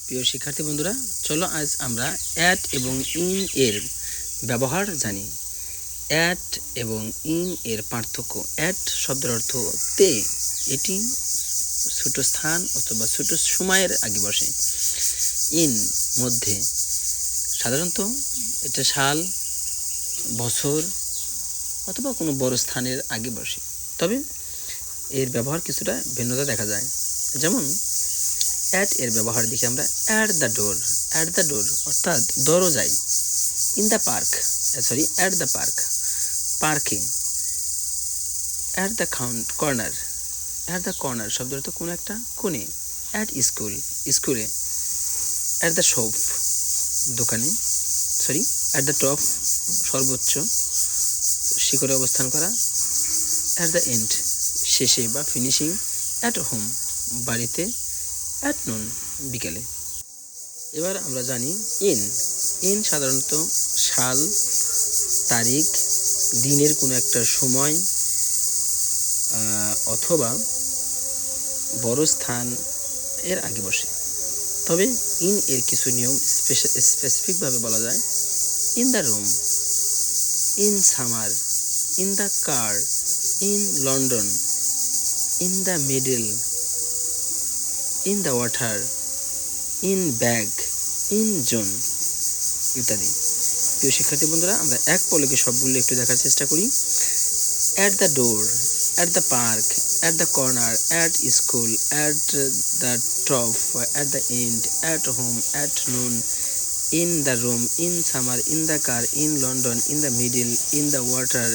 প্রিয় শিক্ষার্থী বন্ধুরা, চলো আজ আমরা অ্যাট এবং ইন এর ব্যবহার জানি। অ্যাট এবং ইন এর পার্থক্য। অ্যাট শব্দের অর্থ তে, এটি ছোট স্থান অথবা ছোট সময়ের আগে বসে। ইন মধ্যে, সাধারণত এটা সাল, বছর অথবা কোনো বড় স্থানের আগে বসে, তবে এর ব্যবহার কিছুটা ভিন্নতা দেখা যায়। যেমন অ্যাট এর ব্যবহার দেখি আমরা at the door. At the door অর্থাৎ দরজায়। In the park, at the park, পার্কে। At the corner, at the corner শব্দ অর্থ কোনো একটা কোণে। অ্যাট স্কুল, স্কুলে। অ্যাট দ্য শপ, দোকানে। অ্যাট দ্য টপ, সর্বোচ্চ শিখরে অবস্থান করা। অ্যাট দ্য এন্ড, শেষে বা ফিনিশিং। অ্যাট হোম, বাড়িতে। অ্যাট নুন, বিকেলে। এবার আমরা জানি ইন। ইন সাধারণত সাল, তারিখ, দিনের কোনো একটা সময় অথবা বড় স্থান এর আগে বসে। তবে ইন এর কিছু নিয়ম স্পেসিফিকভাবে বলা যায়। In the room, in summer, in the car, in London, in the middle, in the water, in bag, in zone ইত্যাদি। প্রিয় শিক্ষার্থী বন্ধুরা, আমরা এক পলকে সবগুলো একটু দেখার চেষ্টা করি। At the door, at the park, at the corner, at school, at the top, at the and, at home, at noon, in the room, in summer, in the car, in London, in the middle, in the water,